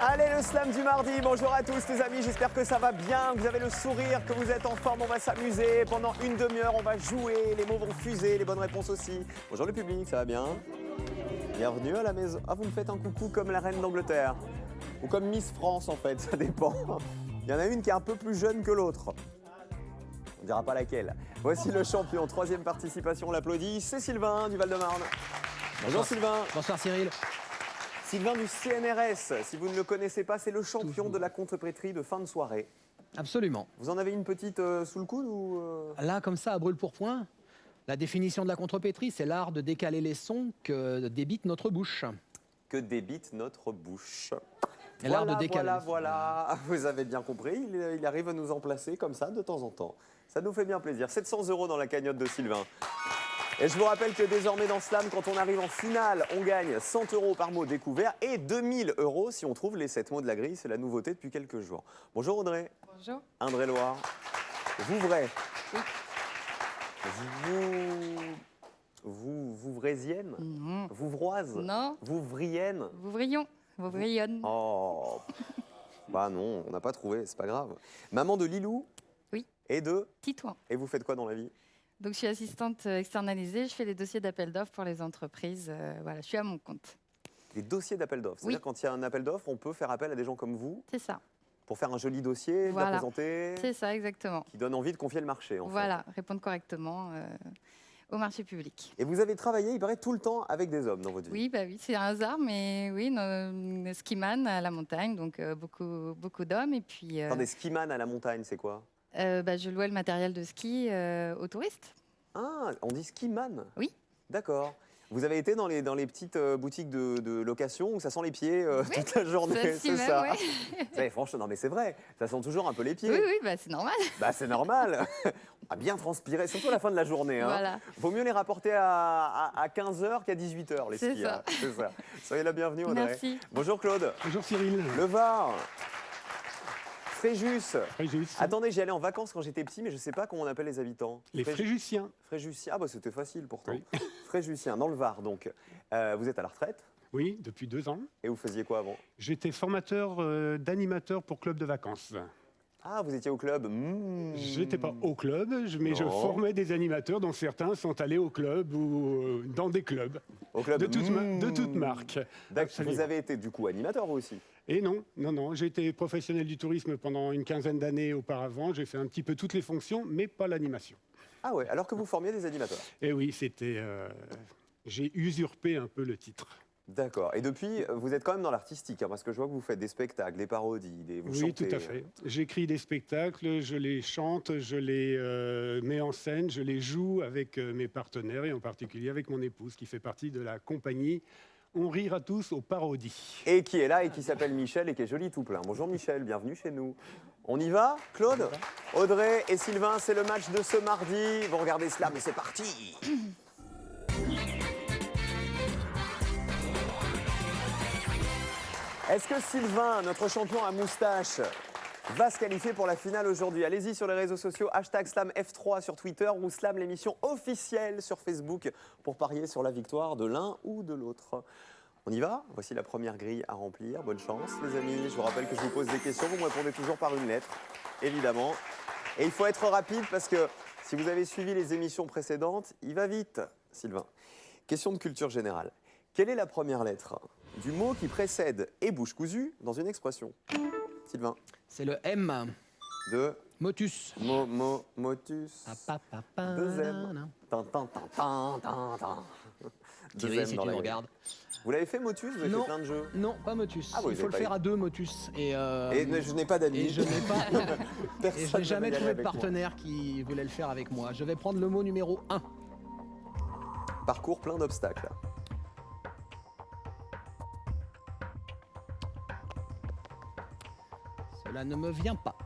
Allez, le slam du mardi. Bonjour à tous les amis, j'espère que ça va bien, que vous avez le sourire, que vous êtes en forme. On va s'amuser pendant une demi-heure, on va jouer, les mots vont fuser, les bonnes réponses aussi. Bonjour le public, ça va bien? Bienvenue à la maison. Ah, vous me faites un coucou comme la reine d'Angleterre. Ou comme Miss France en fait, ça dépend. Il y en a une qui est un peu plus jeune que l'autre. On ne dira pas laquelle. Voici le champion, troisième participation, on l'applaudit. C'est Sylvain du Val-de-Marne. Bonjour Sylvain. Bonsoir Cyril. Sylvain du CNRS, si vous ne le connaissez pas, c'est le champion de la contrepétrie de fin de soirée. Absolument. Vous en avez une petite sous le coude ou Là, comme ça, à brûle-pourpoint, la définition de la contrepétrie, c'est l'art de décaler les sons que débite notre bouche. Que débite notre bouche. Et l'art de décaler. Voilà, vous avez bien compris, il arrive à nous en placer comme ça de temps en temps. Ça nous fait bien plaisir. 700 € dans la cagnotte de Sylvain. Et je vous rappelle que désormais dans Slam, quand on arrive en finale, on gagne 100 € par mot découvert et 2000 € si on trouve les 7 mots de la grille. C'est la nouveauté depuis quelques jours. Bonjour Audrey. Bonjour. Indre-et-Loire. Vous vrai. Oui. Vous vraisienne. Non. Vous vroise. Non. Vous vrienne. Vous vrillons. Vous vrillonne. Oh. Bah non, on n'a pas trouvé, c'est pas grave. Maman de Lilou. Oui. Et de. Titouan. Et vous faites quoi dans la vie? Donc, je suis assistante externalisée. Je fais les dossiers d'appel d'offres pour les entreprises. Voilà, je suis à mon compte. Des dossiers d'appel d'offres. C'est-à-dire Oui. quand il y a un appel d'offres, on peut faire appel à des gens comme vous C'est ça. pour faire un joli dossier, Voilà. le présenter, C'est ça, exactement. qui donne envie de confier le marché. En Voilà, répondre correctement au marché public. fait. Et vous avez travaillé, il paraît, tout le temps avec des hommes dans votre vie. Oui, bah oui, c'est un hasard, mais oui, skiman à la montagne, donc beaucoup d'hommes. Et puis, Attendez, skiman à la montagne, c'est quoi? je louais le matériel de ski aux touristes. Ah, on dit skiman? Oui. D'accord. Vous avez été dans les petites boutiques de location où ça sent les pieds Oui, toute la journée, s'y c'est met, ça? ouais. Ouais, franchement, non mais c'est vrai, ça sent toujours un peu les pieds. Oui, oui, bah, c'est normal. Bah c'est normal. On a bien transpiré, surtout à la fin de la journée. Hein. Voilà. Vaut mieux les rapporter à 15h qu'à 18h, les C'est skis. ça. Hein. C'est ça. Soyez la bienvenue, Audrey. Merci. Bonjour Claude. Bonjour Cyril. Le Var. Fréjus. Fréjus. Attendez, j'y allais en vacances quand j'étais petit, mais je ne sais pas comment on appelle les habitants. Les Fréjusiens. Fréjusiens. Ah bah c'était facile pourtant. Oui. Fréjusiens, dans le Var donc. Vous êtes à la retraite Oui, depuis 2 ans. et vous faisiez quoi avant? J'étais formateur d'animateur pour club de vacances. Ah, vous étiez au club. J'étais pas au club, mais je Non. formais des animateurs dont certains sont allés au club ou dans des clubs Au club. de toute marque. D'accord. Absolument. Vous avez été du coup animateur vous aussi? Et non, j'ai été professionnel du tourisme pendant une quinzaine d'années auparavant. J'ai fait un petit peu toutes les fonctions, mais pas l'animation. Ah ouais, alors que vous formiez des animateurs. Et oui, c'était... j'ai usurpé un peu le titre. D'accord. Et depuis, vous êtes quand même dans l'artistique, hein, parce que je vois que vous faites des spectacles, des parodies, vous Oui, chantez. tout à fait. J'écris des spectacles, je les chante, je les mets en scène, je les joue avec mes partenaires et en particulier avec mon épouse qui fait partie de la compagnie On rira tous aux parodies. Et qui est là et qui s'appelle Michel et qui est joli tout plein. Bonjour Michel, bienvenue chez nous. On y va, Claude? Audrey et Sylvain, c'est le match de ce mardi. Vous regardez cela, mais c'est parti. Est-ce que Sylvain, notre champion à moustache, va se qualifier pour la finale aujourd'hui? Allez-y sur les réseaux sociaux, #SlamF3 sur Twitter ou Slam l'émission officielle sur Facebook pour parier sur la victoire de l'un ou de l'autre. On y va? Voici la première grille à remplir. Bonne chance les amis. Je vous rappelle que je vous pose des questions, vous me répondez toujours par une lettre, évidemment. Et il faut être rapide parce que si vous avez suivi les émissions précédentes, il va vite, Sylvain. Question de culture générale. Quelle est la première lettre du mot qui précède « et bouche cousue » dans une expression? Sylvain. C'est le M. De Motus. motus. Pa, pa, pa, Deuxième. na. Tan, tan, tan, tan, tan, tan. Thierry, Deuxième si dans tu la nous grille. regardes. Vous l'avez fait motus? Vous avez Non. fait plein de jeux? Non, pas Motus. Ah, vous Il faut avez le pas faire eu. à 2 Motus. Et Je n'ai pas d'amis. et je n'ai pas. Personne Et je n'ai ne jamais veut y aller trouvé de avec moi. partenaire qui voulait le faire avec moi. Je vais prendre le mot numéro 1. Parcours plein d'obstacles. Cela ne me vient pas.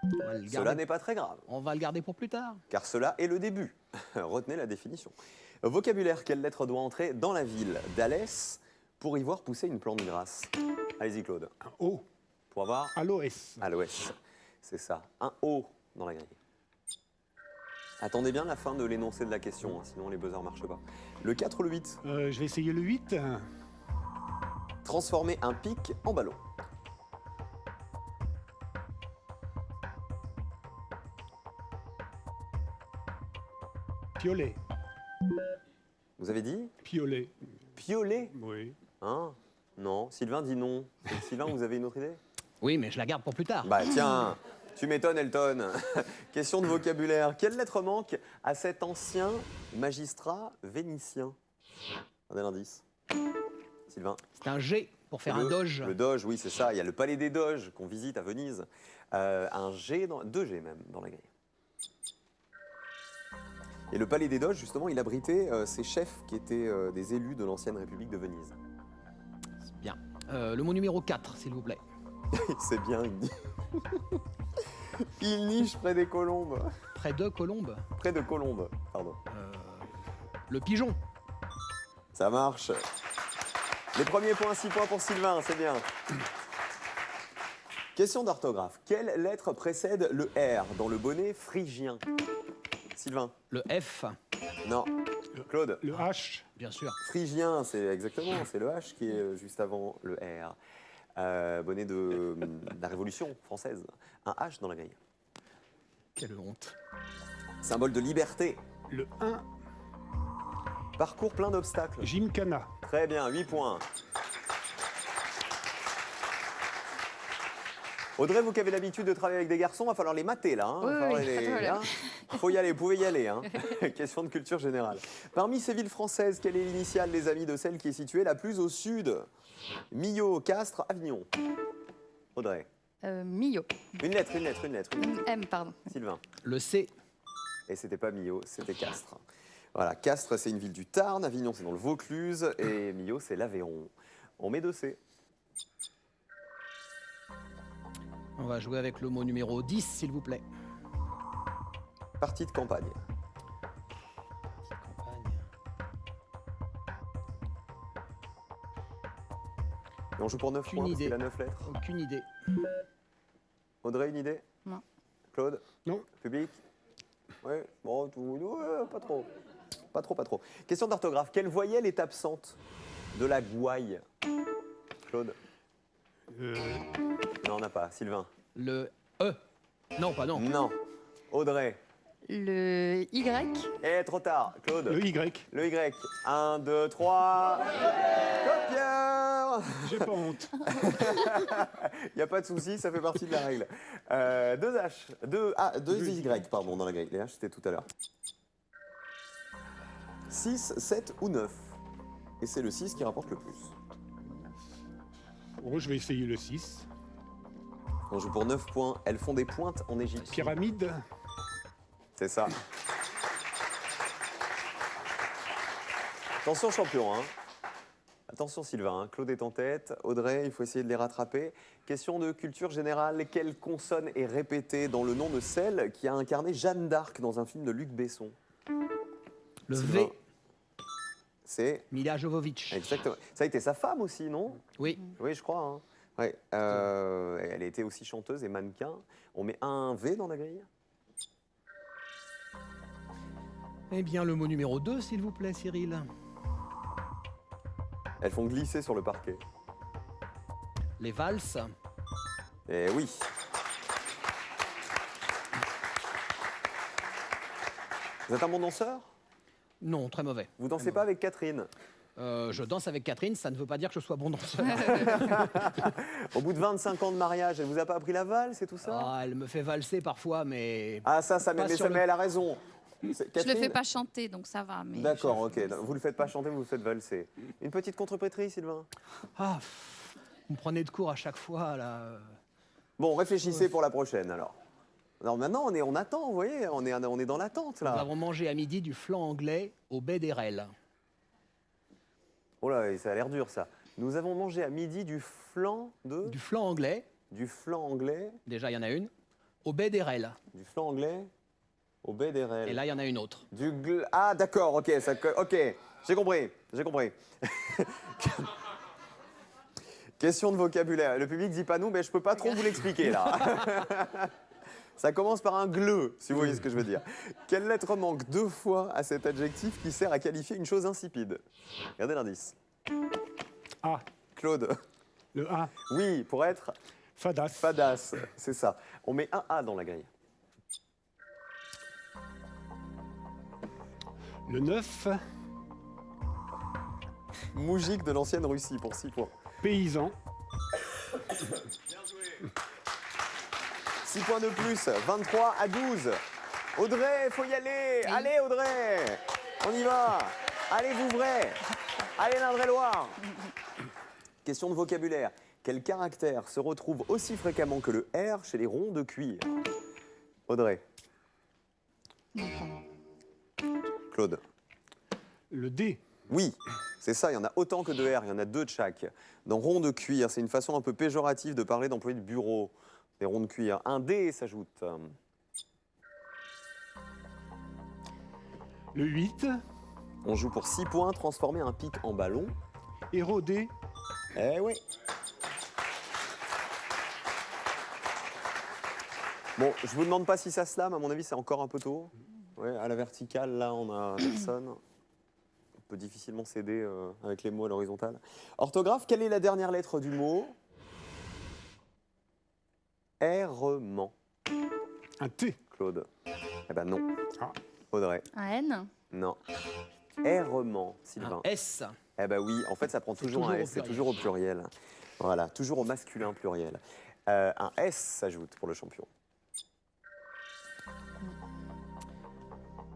On va le Cela garder- n'est pas très grave, On va le garder pour plus tard. car cela est le début. Retenez la définition. Vocabulaire, quelle lettre doit entrer dans la ville d'Alès pour y voir pousser une plante grasse? Allez-y Claude, Un O pour avoir à l'OS. à l'ouest. C'est ça, un O dans la grille. Attendez bien la fin de l'énoncé de la question, hein, sinon les buzzers ne marchent pas. Le 4 ou le 8? Je vais essayer le 8. Transformer un pic en ballon. Piolet. Vous avez dit Piolet. piolet? Oui. Hein? Non. Sylvain dit non. Sylvain, vous avez une autre idée? Oui, mais je la garde pour plus tard. Bah tiens, tu m'étonnes, Elton. Question de vocabulaire. Quelle lettre manque à cet ancien magistrat vénitien? Regardez l'indice. Sylvain. C'est un G pour faire un doge. Le doge, oui, c'est ça. Il y a le palais des doges qu'on visite à Venise. Un G, deux G même, dans la grille. Et le palais des doges, justement, il abritait ces chefs qui étaient des élus de l'ancienne République de Venise. Bien. Le mot numéro 4, s'il vous plaît. C'est bien, il dit. Il niche près des colombes. Près de Colombe. Près de colombes, pardon. Le pigeon. Ça marche. Les premiers points, 6 points pour Sylvain, c'est bien. Question d'orthographe. Quelle lettre précède le R dans le bonnet phrygien? Sylvain. Le F, Non. Claude. Le H. bien sûr. Phrygien, c'est exactement, c'est le H qui est juste avant le R. Bonnet de la Révolution française. Un H dans la grille. Quelle honte. Symbole de liberté. Le 1. Parcours plein d'obstacles. Gymkhana. Très bien, 8 points. Audrey, vous qui avez l'habitude de travailler avec des garçons, va falloir les mater là. Hein. Oui, Va falloir oui, pas de problème. faut y aller, vous pouvez y aller. Hein. Question de culture générale. Parmi ces villes françaises, quelle est l'initiale, les amis, de celle qui est située la plus au sud? Millau, Castres, Avignon. Audrey. Millau. Une lettre, une lettre, une lettre. Une lettre. M, pardon. Sylvain. Le C. Et c'était pas Millau, c'était Castres. Voilà, Castres, c'est une ville du Tarn, Avignon, c'est dans le Vaucluse, et Millau, c'est l'Aveyron. On met 2 C. On va jouer avec le mot numéro 10, s'il vous plaît. Partie de campagne. Et on joue pour 9 Aucune points, parce idée. qu'il a 9 lettres. Aucune idée. Audrey, une idée? Non. Claude? Non. Public? Oui, bon, ouais, pas trop. Pas trop, pas trop. Question d'orthographe. Quelle voyelle est absente de la gouaille? Claude? Non, on n'a pas. Sylvain? Le E. Non, pas non. Non. Audrey? Le Y. Et trop tard. Claude? Le Y. Le Y. 1, 2, 3. Copieur! J'ai pas honte. Il n'y a pas de souci, ça fait partie de la règle. 2 H. 2 Y, pardon, dans la grille. Les H, c'était tout à l'heure. 6, 7 ou 9. Et c'est le 6 qui rapporte le plus. Bon, je vais essayer le 6. On joue pour 9 points. Elles font des pointes en Égypte. Pyramide. C'est ça. Attention, champion. Hein. Attention, Sylvain. Hein. Claude est en tête. Audrey, il faut essayer de les rattraper. Question de culture générale. Quelle consonne est répétée dans le nom de celle qui a incarné Jeanne d'Arc dans un film de Luc Besson? Le Sylvain. V. C'est Mila Jovovich. exactement. Ça a été sa femme aussi, non? Oui. Oui, je crois. Hein. Ouais. Elle était aussi chanteuse et mannequin. On met un V dans la grille? Eh bien, le mot numéro 2, s'il vous plaît, Cyril. Elles font glisser sur le parquet. Les valses. Eh oui. Vous êtes un bon danseur? Non, très mauvais. Vous dansez pas avec Catherine? Je danse avec Catherine, ça ne veut pas dire que je sois bon danseur. Au bout de 25 ans de mariage, elle vous a pas appris la valse et tout ça? Ah, elle me fait valser parfois, mais... Ah ça, Pas mais sur le- elle a raison. Je le Catherine fais pas chanter, donc ça va. Mais D'accord, ok. Vous le faites pas chanter, vous le faites valser. Une petite contrepétrie, Sylvain? Ah, vous me prenez de court à chaque fois, là. Bon, réfléchissez pour la prochaine, alors. Alors maintenant, on attend, vous voyez, on est dans l'attente, Nous là. avons mangé à midi du flan anglais au baie d'Erel. Oh là, ça a l'air dur, ça. Nous avons mangé à midi du flan Du flan anglais, Du flan anglais. déjà il y en a une, au baie d'Erel. Du flan anglais au baie des Rels. Et là, il y en a une autre. Ah, d'accord, ok, ok, j'ai compris. Question de vocabulaire. Le public dit pas nous, mais je peux pas trop vous l'expliquer là. Ça commence par un gleu, si vous voyez ce que je veux dire. Quelle lettre manque 2 fois à cet adjectif qui sert à qualifier une chose insipide? Regardez l'indice. A. Claude. Le A. Oui, pour être Fadas. Fadas, c'est ça. On met un A dans la grille. Le 9. Moujik de l'ancienne Russie pour 6 points. Paysan. 6 points de plus, 23 à 12. Audrey, faut y aller. Oui. Allez, Audrey. On y va. Allez, Vouvray. Allez, l'Indre-et-Loire. Question de vocabulaire. Quel caractère se retrouve aussi fréquemment que le R chez les ronds de cuir? Audrey. Claude. Le D. Oui, c'est ça, il y en a autant que de R, il y en a 2 de chaque. Dans rond de cuir, c'est une façon un peu péjorative de parler d'employés de bureau. Des ronds de cuir. Un D s'ajoute. Le 8. On joue pour 6 points, transformer un pic en ballon. Érodé. Eh oui. Bon, je vous demande pas si ça slame, à mon avis c'est encore un peu tôt. Ouais, à la verticale, là on a personne. On peut difficilement s'aider avec les mots à l'horizontale. Orthographe, quelle est la dernière lettre du mot? Errement. Un T. Claude. Eh ben non. Ah. Audrey. Un N. Non. Errement, Un Sylvain. S. Eh ben oui, en fait ça prend toujours toujours un au S, c'est pluriel. toujours au pluriel. Voilà, toujours au masculin pluriel. Un S s'ajoute pour le champion.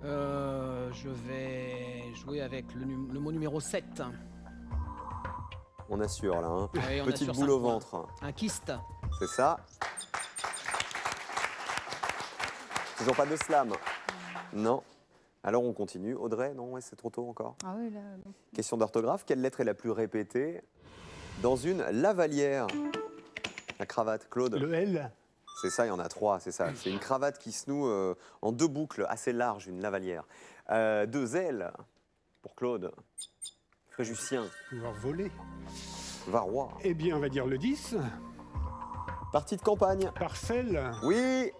Je vais jouer avec le mot numéro 7. On assure là, hein. Ouais, on Petite assure boule 5 au points. ventre. Un kyste. C'est ça. Toujours pas de slam. Non. Alors on continue. Audrey, non, ouais, c'est trop tôt encore. Ah oui, là. non. Question d'orthographe. Quelle lettre est la plus répétée dans une lavalière? La cravate, Claude. Le L. C'est ça, il y en a 3, c'est ça. C'est une cravate qui se noue en 2 boucles assez larges, une lavalière. 2 ailes pour Claude. Fréjusien. Pouvoir voler. Varrois. Eh bien, on va dire le 10. Partie de campagne. Parcelle. Oui.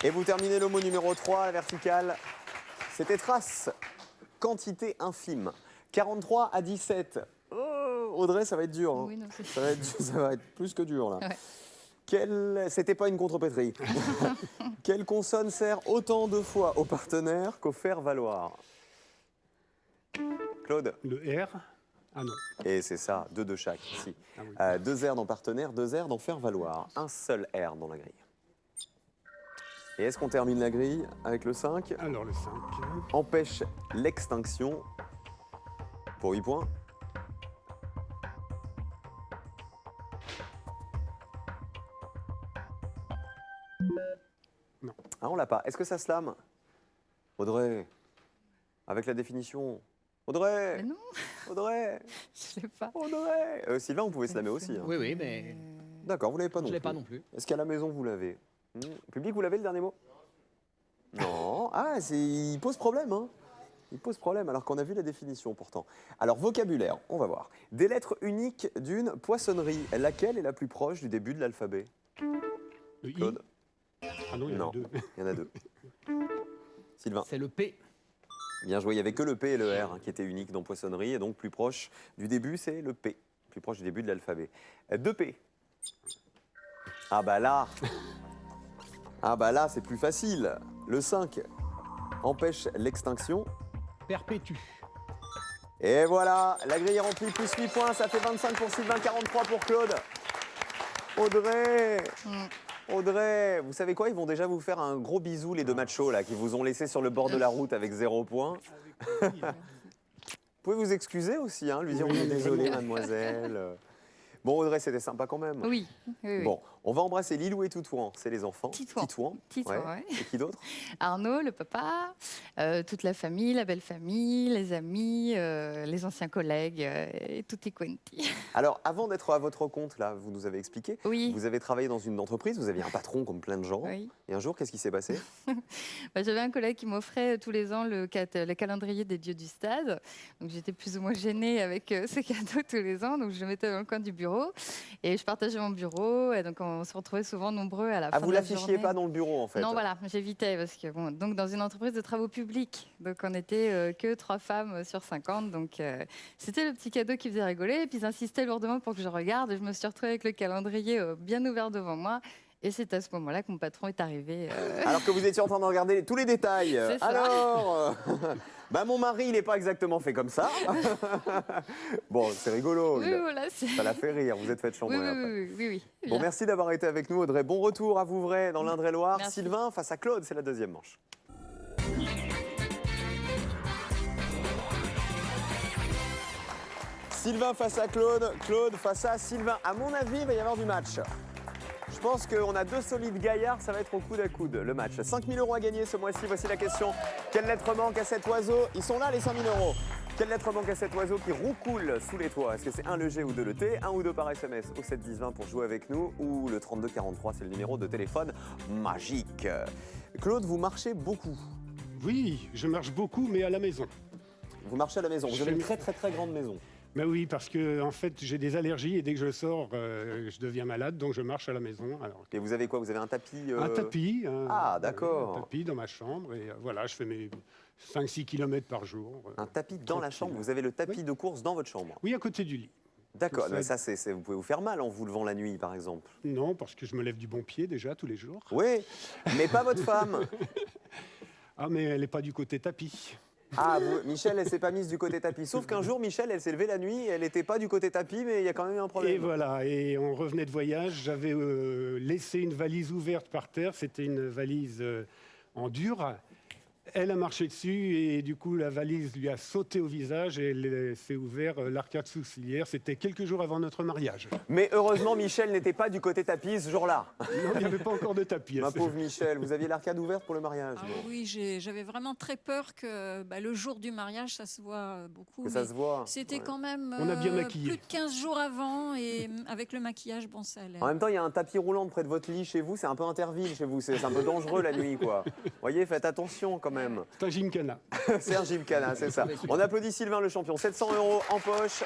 Et vous terminez le mot numéro 3, la verticale. C'était trace. Quantité infime. 43 à 17. Oh, Audrey, ça va être dur. Hein. Oui, non, c'est- Ça va être plus que dur, là. Ouais. C'était pas une contrepétrie. Quelle consonne sert autant de fois au partenaire qu'au faire valoir? Claude. Le R. Ah non. Et c'est ça, 2 de chaque ici. Ah oui. 2 R dans partenaire, 2 R dans faire valoir. Un seul R dans la grille. Et est-ce qu'on termine la grille avec le 5? Alors le 5. Empêche l'extinction pour 8 points. Non. Ah, on l'a pas. Est-ce que ça slame? Audrey, avec la définition. Audrey, Mais non, Audrey, je sais pas. Audrey. Sylvain, vous pouvez slammer aussi. Hein. Oui, oui, mais D'accord, vous l'avez pas non je ne l'ai plus. pas non plus. Est-ce qu'à la maison, vous l'avez? Public, vous l'avez le dernier mot? Non. Ah, il pose problème, hein. Il pose problème, alors qu'on a vu la définition pourtant. Alors, vocabulaire, on va voir. Des lettres uniques d'une poissonnerie. Laquelle est la plus proche du début de l'alphabet? Le I. Claude? Ah non, il y en Non. a 2. Il y en a 2. Sylvain? C'est le P. Bien joué, il n'y avait que le P et le R qui étaient uniques dans poissonnerie, et donc plus proche du début, c'est le P. Plus proche du début de l'alphabet. 2 P. Ah bah là c'est plus facile. Le 5 empêche l'extinction. Perpétue. Et voilà, la grille est remplie, plus 8 points, ça fait 25 pour Sylvain, 43 pour Claude. Audrey, Audrey, vous savez quoi? Ils vont déjà vous faire un gros bisou, les deux machos là, qui vous ont laissé sur le bord de la route avec 0 point. Vous pouvez vous excuser aussi, hein, lui dire on est désolé, mademoiselle. Bon, Audrey, c'était sympa quand même. Oui, oui, oui. Bon, on va embrasser Lilou et Toutouan, c'est les enfants. Titouan. Titouan, ouais. Et qui d'autre? Arnaud, le papa, toute la famille, la belle famille, les amis, les anciens collègues et tutti quanti. Alors, avant d'être à votre compte, là, vous nous avez expliqué, Oui. vous avez travaillé dans une entreprise, vous aviez un patron comme plein de gens. Oui. Et un jour, qu'est-ce qui s'est passé? Bah, j'avais un collègue qui m'offrait tous les ans le calendrier des dieux du stade. Donc j'étais plus ou moins gênée avec ces cadeaux tous les ans. Donc je le mettais dans le coin du bureau et je partageais mon bureau. Et donc on se retrouvait souvent nombreux à la Ah, fin vous de la l'affichiez journée. pas dans le bureau en fait? Non, voilà, j'évitais parce que bon, donc dans une entreprise de travaux publics, donc on n'était que 3 femmes sur 50, donc c'était le petit cadeau qui faisait rigoler. Et puis ils insistaient lourdement pour que je regarde. Et je me suis retrouvée avec le calendrier bien ouvert devant moi. Et c'est à ce moment-là que mon patron est arrivé. Alors que vous étiez en train de regarder tous les détails. C'est ça. Alors, bah mon mari, il n'est pas exactement fait comme ça. Bon, c'est rigolo. Oui, voilà. Ça l'a fait rire. Vous êtes fait chambrer Oui, après. oui. Bon, merci d'avoir été avec nous, Audrey. Bon retour à Vouvray, dans l'Indre-et-Loire. Merci. Sylvain face à Claude, c'est la deuxième manche. Sylvain face à Claude, Claude face à Sylvain. À mon avis, il va y avoir du match. Je pense qu'on a deux solides gaillards, ça va être au coude à coude le match. 5 000 € à gagner ce mois-ci, voici la question. Quelle lettre manque à cet oiseau? Ils sont là les 5 000 €. Quelle lettre manque à cet oiseau qui roucoule sous les toits? Est-ce que c'est un le G ou deux le T? Un ou deux par SMS au 7 10 20 pour jouer avec nous, ou le 32 43, c'est le numéro de téléphone magique. Claude, vous marchez beaucoup. Oui, je marche beaucoup, mais à la maison. Vous marchez à la maison, vous avez une très très très grande maison. Mais oui, parce que en fait, j'ai des allergies et dès que je sors, je deviens malade, donc je marche à la maison. Alors, Et vous avez quoi? Vous avez un tapis un tapis. Ah, d'accord. Un tapis dans ma chambre et voilà, je fais mes 5-6 km par jour. Un tapis dans la tranquille. chambre, vous avez le tapis Oui. de course dans votre chambre. Oui, à côté du lit. D'accord, Ça mais ça, vous pouvez vous faire mal en vous levant la nuit, par exemple. Non, parce que je me lève du bon pied déjà tous les jours. Oui, mais pas votre femme. Ah, mais elle n'est pas du côté tapis. Ah, Michel, elle s'est pas mise du côté tapis. Sauf qu'un jour, Michel, elle s'est levée la nuit, et elle n'était pas du côté tapis, mais il y a quand même eu un problème. Et voilà, et on revenait de voyage, j'avais laissé une valise ouverte par terre, c'était une valise en dur. Elle a marché dessus et du coup la valise lui a sauté au visage et elle s'est ouvert l'arcade sourcilière. C'était quelques jours avant notre mariage. Mais heureusement, Michel n'était pas du côté tapis ce jour-là. Non, il n'y avait pas encore de tapis. Ma pauvre Michel, vous aviez l'arcade ouverte pour le mariage. Ah bon. oui, j'avais vraiment très peur que le jour du mariage, ça se voit beaucoup. Que ça mais se voit. C'était Ouais. quand même On a bien maquillé. plus de 15 jours avant et avec le maquillage, bon, ça allait. En même temps, il y a un tapis roulant près de votre lit chez vous, c'est un peu interville chez vous, c'est un peu dangereux la nuit, quoi. Vous voyez, faites attention quand même. C'est un gymkhana. C'est un gymkhana, c'est ça. On applaudit Sylvain le champion, 700 € en poche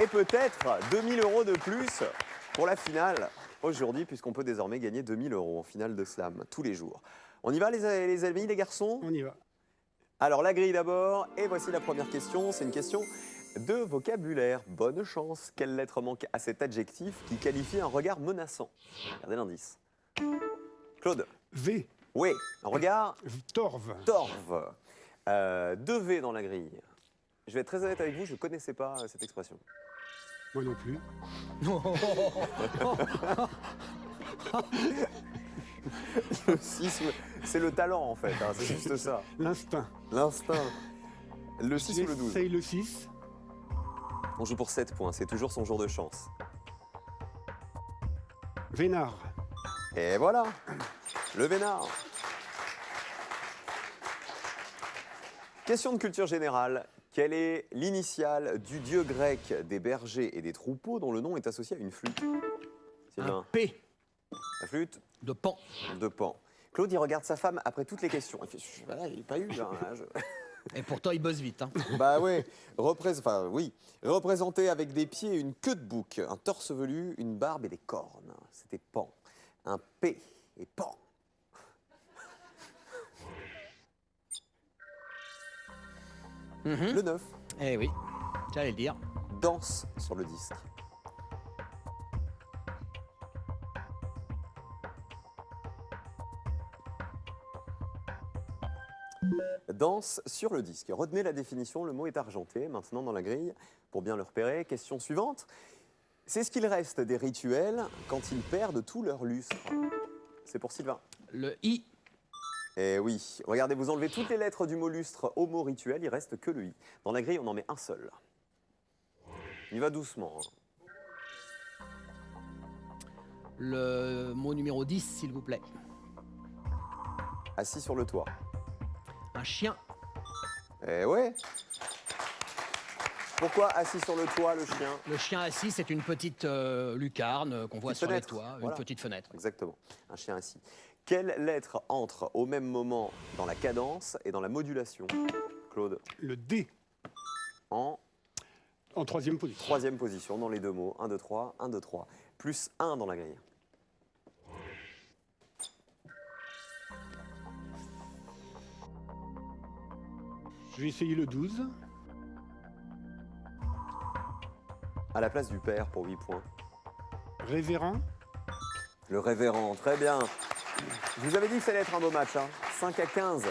et peut-être 2000 € de plus pour la finale aujourd'hui, puisqu'on peut désormais gagner 2000 € en finale de slam tous les jours. On y va les amis, les garçons? On y va. Alors la grille d'abord, et voici la première question, c'est une question de vocabulaire. Bonne chance. Quelle lettre manque à cet adjectif qui qualifie un regard menaçant? Regardez l'indice. Claude. V. Oui, un regard Torve. torve. 2 V dans la grille. Je vais être très honnête avec vous, je ne connaissais pas cette expression. Moi non plus. Le 6, c'est le talent en fait, hein, c'est juste ça. L'instinct. L'instinct. Le 6 ou le 12? J'essaye le 6. On joue pour 7 points, c'est toujours son jour de chance. Vénard. Et voilà, le vénard. Question de culture générale. Quelle est l'initiale du dieu grec des bergers et des troupeaux dont le nom est associé à une flûte? Sylvain. Un P La flûte de Pan. de Pan. Claude, il regarde sa femme après toutes les questions. Il fait, voilà, il n'est pas eu là. Et pourtant, il bosse vite. Hein. Bah ouais, représenté avec des pieds et une queue de bouc, un torse velu, une barbe et des cornes. C'était Pan. Un P et Pan. Le 9, Eh oui, j'allais le dire. danse sur le disque. Danse sur le disque. Retenez la définition, le mot est argenté, maintenant dans la grille, pour bien le repérer. Question suivante. C'est ce qu'il reste des rituels quand ils perdent tout leur lustre. C'est pour Sylvain. Le I. Eh oui, regardez, vous enlevez toutes les lettres du mot lustre au mot rituel, il reste que le I. Dans la grille, on en met un seul. Il va doucement. Hein. Le mot numéro 10, s'il vous plaît. Assis sur le toit. Un chien. Eh ouais. Pourquoi assis sur le toit, le chien? Le chien assis, c'est une petite lucarne qu'on voit Petite sur les fenêtre, toits. voilà. Une petite fenêtre. Exactement, un chien assis. Quelle lettre entre au même moment dans la cadence et dans la modulation? Claude. Le D. En En troisième position. troisième position dans les deux mots. 1, 2, 3, 1, 2, 3. Plus 1 dans la grille. vais essayer le 12. À la place du père pour 8 points. Révérend. Le révérend, très bien. Je vous avais dit que ça allait être un beau match, hein. 5-15.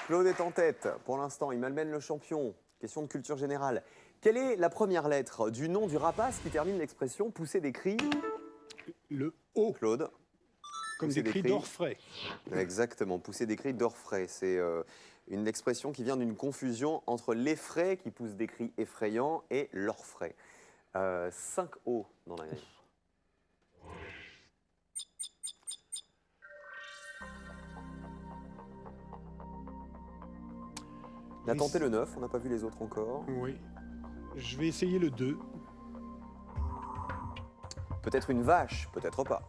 Claude est en tête. Pour l'instant, il malmène le champion. Question de culture générale. Quelle est la première lettre du nom du rapace qui termine l'expression pousser des cris? Le O, Claude. comme pousser des cris des cris. d'orfraie. Exactement, pousser des cris d'orfraie. C'est une expression qui vient d'une confusion entre l'effraie, qui pousse des cris effrayants, et l'orfraie. 5 O dans la grille. On a tenté le 9, on n'a pas vu les autres encore. Oui. Je vais essayer le 2. Peut-être une vache, peut-être pas.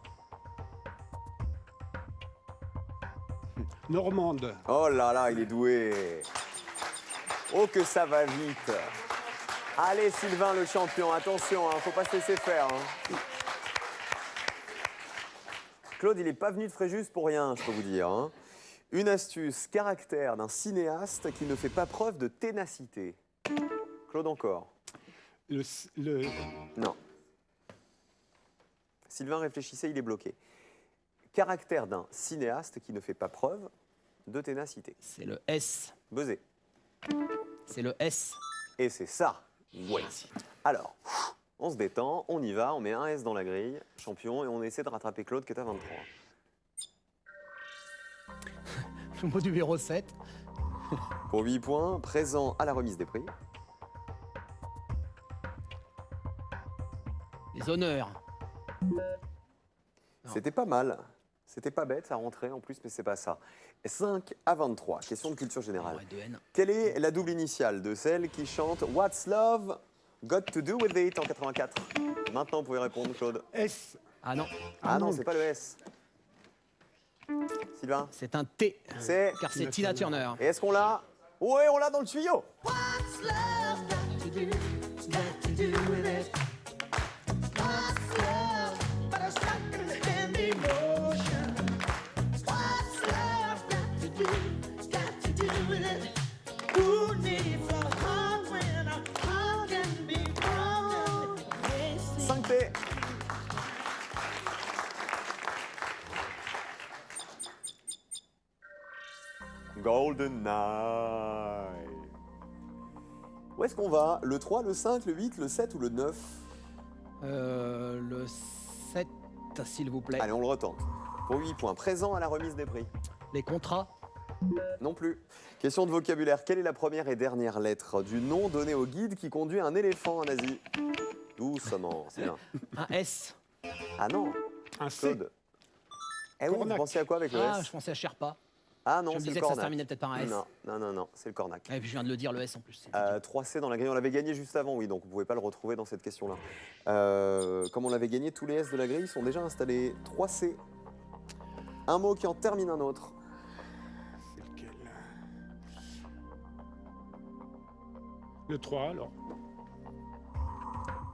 Normande. Oh là là, il est doué. Oh que ça va vite. Allez Sylvain le champion, attention, faut pas se laisser faire. Hein. Claude, il n'est pas venu de Fréjus pour rien, je peux vous dire. Hein. Une astuce, caractère d'un cinéaste qui ne fait pas preuve de ténacité. Claude encore. Non. Sylvain réfléchissait, il est bloqué. Caractère d'un cinéaste qui ne fait pas preuve de ténacité. C'est le S. Buzzer. C'est le S. Et c'est ça. Ouais. Alors, on se détend, on y va, on met un S dans la grille, champion, et on essaie de rattraper Claude qui est à 23. Le mot numéro 7. Pour 8 points, présent à la remise des prix. Les honneurs. Non. C'était pas mal. C'était pas bête, ça rentrait en plus, mais c'est pas ça. 5 à 23, question de culture générale. Ouais, 2N. Quelle est la double initiale de celle qui chante What's Love Got to Do With It en 84? Maintenant, vous pouvez répondre, Claude. S. Ah non, Ah non, c'est pas le S. Sylvain? c'est un T. C'est. Car c'est Tina Turner. Et est-ce qu'on l'a? Oui, on l'a dans le tuyau. What's love got to do with it? What's love but a second-hand emotion? What's love got to do with it? Who needs a heart when a heart can be broken? 5T. Golden Night. Où est-ce qu'on va? Le 3, le 5, le 8, le 7 ou le 9? Le 7, s'il vous plaît. Allez, on le retente. Pour 8 points. Présent à la remise des prix? Les contrats. Non plus. Question de vocabulaire. Quelle est la première et dernière lettre du nom donné au guide qui conduit un éléphant en Asie? Doucement, c'est bien. Un S. Ah non, Un C. Claude. Eh oui, vous Cornac. pensez à quoi avec le Ah, S? je pensais à Sherpa. Ah non, Je me c'est le disais que ça se cornac. terminait peut-être par un S. Non, c'est le cornac. Et puis je viens de le dire, le S en plus. 3C dans la grille, on l'avait gagné juste avant, oui, donc vous ne pouvez pas le retrouver dans cette question-là. Comme on l'avait gagné, tous les S de la grille sont déjà installés. 3C. Un mot qui en termine un autre. C'est lequel? Le 3, alors.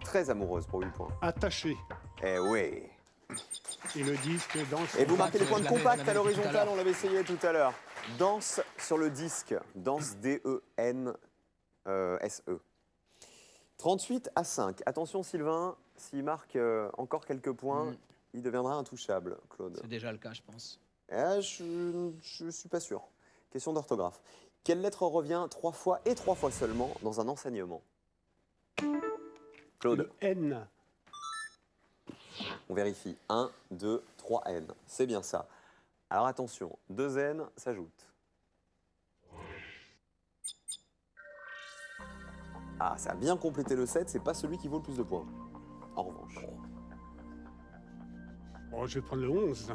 Très amoureuse pour 8 points. Attaché. Eh oui. Et le disque dans Et vous marquez les points de je l'avais- compact je à l'avais dit tout à l'horizontale, l'heure. on l'avait essayé tout à l'heure. Danse sur le disque. Danse D-E-N-S-E. 38 à 5. Attention Sylvain, s'il marque encore quelques points, Mm. il deviendra intouchable, Claude. C'est déjà le cas, je pense. Je suis pas sûr. Question d'orthographe. Quelle lettre revient 3 fois et 3 fois seulement dans un enseignement? Claude, Le N. on vérifie. 1, 2, 3 N. C'est bien ça. Alors attention, 2 N s'ajoutent. Ah, ça a bien complété le 7, c'est pas celui qui vaut le plus de points. En revanche. Bon, je vais prendre le 11.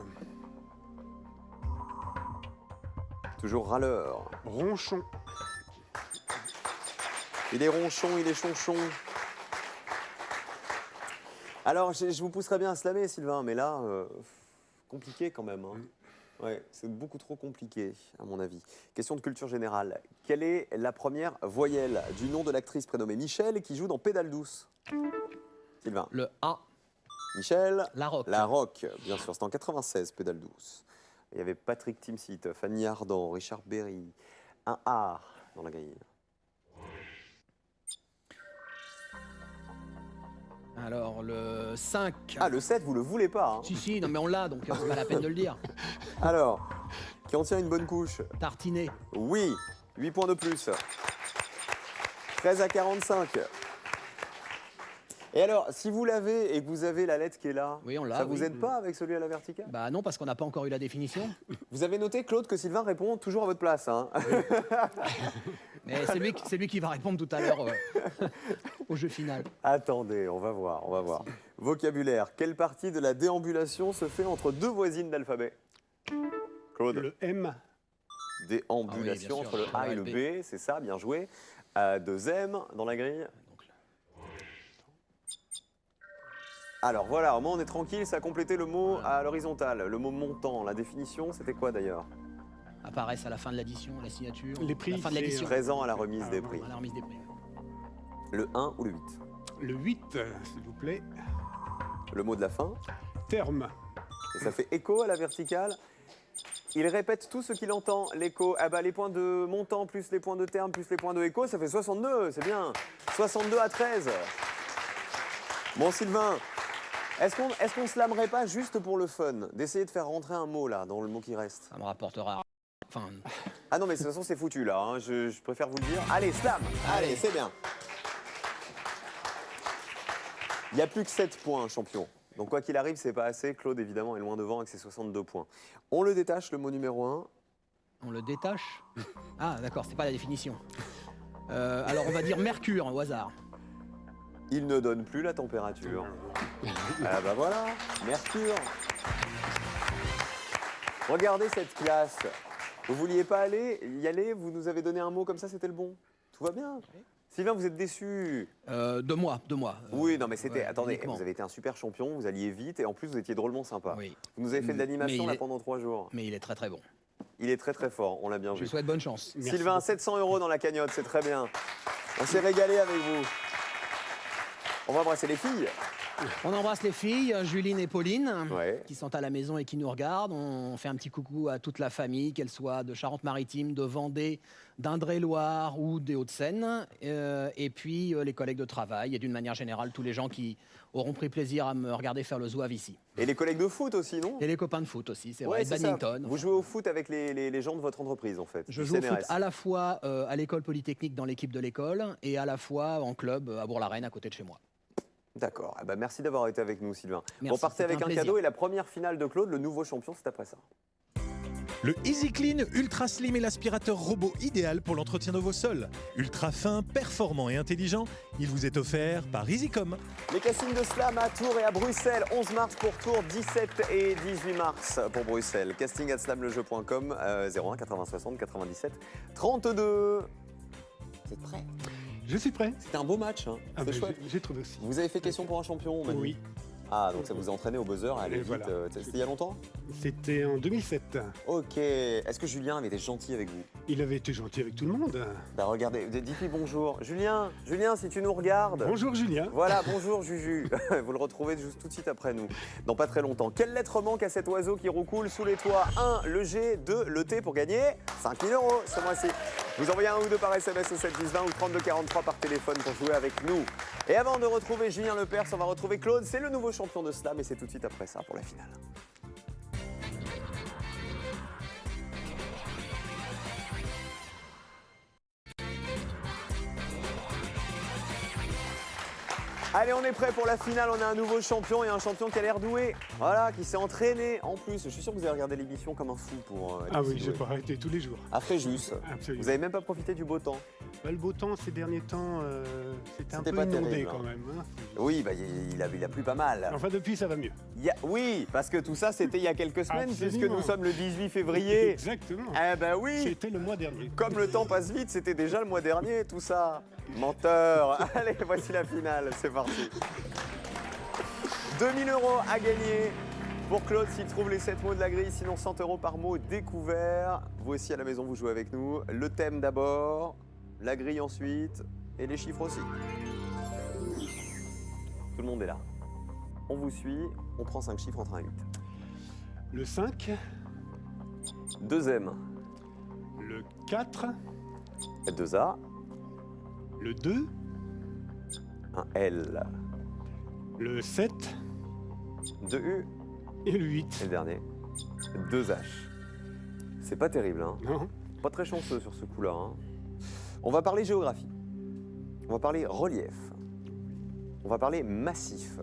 Toujours râleur. Ronchon. Il est ronchon, il est chonchon. Alors, je vous pousserais bien à slammer, Sylvain, mais là, compliqué quand même. Hein. Ouais, c'est beaucoup trop compliqué, à mon avis. Question de culture générale. Quelle est la première voyelle du nom de l'actrice prénommée Michel qui joue dans Pédale douce? Sylvain. Le A. Michel. La Roque. La Roque, bien sûr. C'était en 96, Pédale douce. Il y avait Patrick Timsit, Fanny Ardant, Richard Berry. Un A. dans la grille. Alors, le 5. Ah, le 7, vous le voulez pas. Hein. Si, non, mais on l'a, donc c'est pas la peine de le dire. Alors, qui en tient une bonne couche? Tartinet. Oui, 8 points de plus. 13 à 45. Et alors, si vous l'avez et que vous avez la lettre qui est là, Oui, on l'a, ça vous oui. aide pas avec celui à la verticale? Bah non, parce qu'on n'a pas encore eu la définition. Vous avez noté, Claude, que Sylvain répond toujours à votre place. Hein. Mais c'est lui qui va répondre tout à l'heure au jeu final. Attendez, on va voir, on va voir. Vocabulaire. Quelle partie de la déambulation se fait entre deux voisines d'alphabet? Claude. Le M, Déambulation Ah oui, bien sûr. entre le A et le B, c'est ça, bien joué. 2 M dans la grille. Alors voilà, au moins on est tranquille, ça a complété le mot à l'horizontale. Le mot montant, la définition, c'était quoi d'ailleurs? Apparaissent à la fin de l'addition, la signature. Les prix, La fin de c'est l'addition. Présent à la remise des prix. À la remise des prix. Le 1 ou le 8? le 8, s'il vous plaît. Le mot de la fin. Terme, Et ça fait écho à la verticale. Il répète tout ce qu'il entend, l'écho. Ah bah les points de montant plus les points de terme plus les points de écho, ça fait 62, c'est bien. 62 à 13. Bon Sylvain, est-ce qu'on se lamerait pas juste pour le fun, d'essayer de faire rentrer un mot là, dans le mot qui reste? Ça me rapportera. Enfin, Ah non mais de toute façon c'est foutu là, hein. Je préfère vous le dire. Allez, slam. Allez, c'est bien. Il n'y a plus que 7 points, champion. Donc quoi qu'il arrive, c'est pas assez. Claude, évidemment, est loin devant avec ses 62 points. On le détache, le mot numéro 1. on le détache. Ah, d'accord, c'est pas la définition. Alors, on va dire mercure au hasard. Il ne donne plus la température. Ah bah voilà, Mercure. Regardez cette classe. Vous vouliez pas y aller, vous nous avez donné un mot comme ça, c'était le bon. Tout va bien. Sylvain, vous êtes déçu. 2 mois, 2 mois. Oui, non mais c'était... ouais, attendez, uniquement. vous avez été un super champion, vous alliez vite et en plus vous étiez drôlement sympa. Oui. Vous nous avez fait de l'animation Mais là il est- pendant 3 jours. Mais il est très très bon. Il est très très fort, on l'a bien Je vu. lui souhaite bonne chance. Merci Sylvain, beaucoup. 700 € dans la cagnotte, c'est très bien. On s'est régalé avec vous. On va embrasser les filles. On embrasse les filles, Juline et Pauline, Ouais. qui sont à la maison et qui nous regardent. On fait un petit coucou à toute la famille, qu'elle soit de Charente-Maritime, de Vendée, d'Indre-et-Loire ou des Hauts-de-Seine. Et puis les collègues de travail et d'une manière générale, tous les gens qui auront pris plaisir à me regarder faire le zouave ici. Et les collègues de foot aussi, non? Et les copains de foot aussi, c'est Ouais, vrai, c'est ça. badminton. Vous jouez au foot avec les gens de votre entreprise en fait. Je du joue au foot CNRS. à la fois à l'école polytechnique dans l'équipe de l'école et à la fois en club à Bourg-la-Reine à côté de chez moi. D'accord. Ah bah, merci d'avoir été avec nous, Sylvain. Merci, Vous partez c'était avec un un plaisir. cadeau et la première finale de Claude, le nouveau champion, c'est après ça. Le Easy Clean Ultra Slim est l'aspirateur robot idéal pour l'entretien de vos sols. Ultra fin, performant et intelligent, il vous est offert par EasyCom. Les castings de Slam à Tours et à Bruxelles, 11 mars pour Tours, 17 et 18 mars pour Bruxelles. Casting at slamlejeu.com, 01 80 60 97 32. Vous êtes prêts? Je suis prêt. C'était un beau match, hein. Ah C'était ben, chouette. j'ai trouvé aussi. Vous avez fait question pour un champion, Manu? Oui, Ah, donc ça vous a entraîné au buzzer à aller Et vite. voilà. C'était il y a longtemps? c'était en 2007. Ok. Est-ce que Julien avait été gentil avec vous? Il avait été gentil avec tout le monde. Bah regardez, dites-lui bonjour. Julien, si tu nous regardes. Bonjour Julien. Voilà, bonjour Juju. Vous le retrouvez juste tout de suite après nous, dans pas très longtemps. Quelle lettre manque à cet oiseau qui roucoule sous les toits? 1, le G, 2, le T pour gagner 5 000 € ce mois-ci. Vous envoyez un ou deux par SMS au 7 10 20 ou 32 43 par téléphone pour jouer avec nous. Et avant de retrouver Julien Lepers, on va retrouver Claude. C'est le nouveau champion de slam et c'est tout de suite après ça pour la finale. Allez, on est prêt pour la finale. On a un nouveau champion et un champion qui a l'air doué. Voilà, qui s'est entraîné en plus. Je suis sûr que vous avez regardé l'émission comme un fou pour. Ah être oui, aussi j'ai doué. pas arrêté tous les jours. À Fréjus. Absolument. Vous avez même pas profité du beau temps. Bah, le beau temps ces derniers temps, c'était un C'était peu pas inondé terrible, quand hein. même. Hein. Oui, bah, il a plu pas mal. Enfin depuis ça va mieux. Oui, parce que tout ça, c'était il y a quelques semaines, puisque Absolument. nous sommes le 18 février. Exactement. Eh ben oui. C'était le mois dernier. Comme le temps passe vite, c'était déjà le mois dernier, tout ça. Menteur. Allez, voici la finale, c'est parti. 2 000 € à gagner pour Claude s'il trouve les 7 mots de la grille, sinon 100 € par mot découvert. Vous aussi à la maison, vous jouez avec nous. Le thème d'abord, la grille ensuite et les chiffres aussi. Tout le monde est là. On vous suit, on prend 5 chiffres entre 1 et 8. Le 5, Deuxième, le 4, Deux A, Le 2, un L, le 7 deux U et le et 8. le dernier, deux H. C'est pas terrible, hein? Non. Pas très chanceux sur ce coup-là, hein. On va parler géographie. On va parler relief. On va parler massif.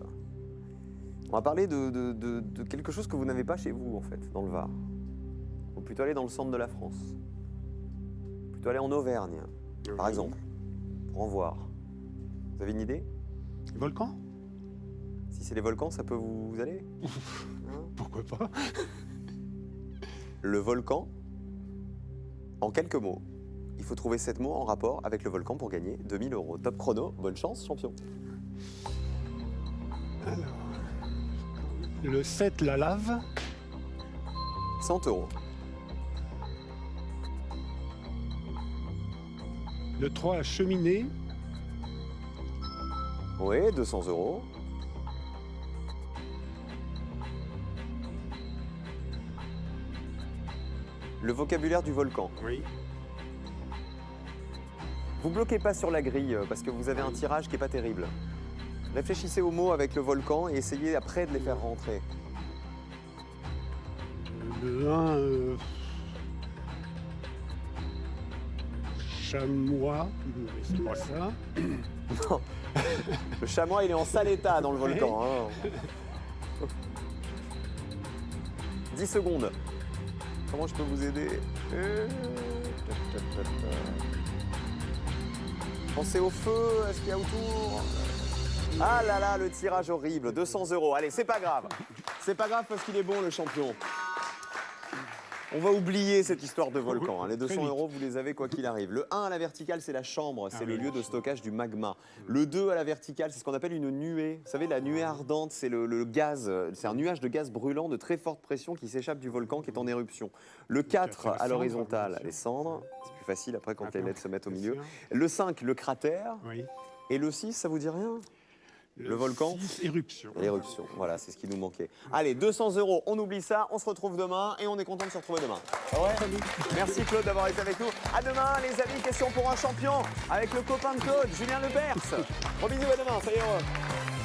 On va parler de quelque chose que vous n'avez pas chez vous, en fait, dans le Var. Ou plutôt aller dans le centre de la France. Plutôt aller en Auvergne, par exemple, pour en voir. Vous avez une idée? Volcan? Si c'est les volcans, ça peut vous aller? Pourquoi pas? Le volcan, en quelques mots. Il faut trouver 7 mots en rapport avec le volcan pour gagner 2000 €. Top chrono, bonne chance, champion. Le 7, la lave. 100 €. Le 3, cheminée. Oui, 200 €. Le vocabulaire du volcan. Oui. Vous bloquez pas sur la grille parce que vous avez un tirage qui n'est pas terrible. Réfléchissez aux mots avec le volcan et essayez après de les faire rentrer. Le 1, chamois. Mais c'est pas ça. Non. Le chamois, il est en sale état dans le volcan. Hein. 10 secondes. Comment je peux vous aider? Pensez au feu, est-ce qu'il y a autour? Ah là là, le tirage horrible, 200 €. Allez, c'est pas grave. C'est pas grave parce qu'il est bon, le champion. On va oublier cette histoire de volcan. Hein. Les 200 €, vous les avez quoi qu'il arrive. Le 1 à la verticale, c'est la chambre, c'est le lieu de stockage du magma. Le 2 à la verticale, c'est ce qu'on appelle une nuée. Vous savez, la nuée ardente, c'est le gaz, c'est un nuage de gaz brûlant de très forte pression qui s'échappe du volcan qui est en éruption. Le 4 à l'horizontale, les cendres. C'est plus facile après quand les lettres se mettent au milieu. Le 5, le cratère. Oui. Et le 6, ça vous dit rien? Le volcan? 6, éruption. L'éruption, voilà, c'est ce qui nous manquait. Allez, 200 €, on oublie ça, on se retrouve demain et on est content de se retrouver demain. Ah ouais? Merci Claude d'avoir été avec nous. À demain les amis, question pour un champion avec le copain de Claude, Julien Lepers. Gros bisous, à demain, ça y est.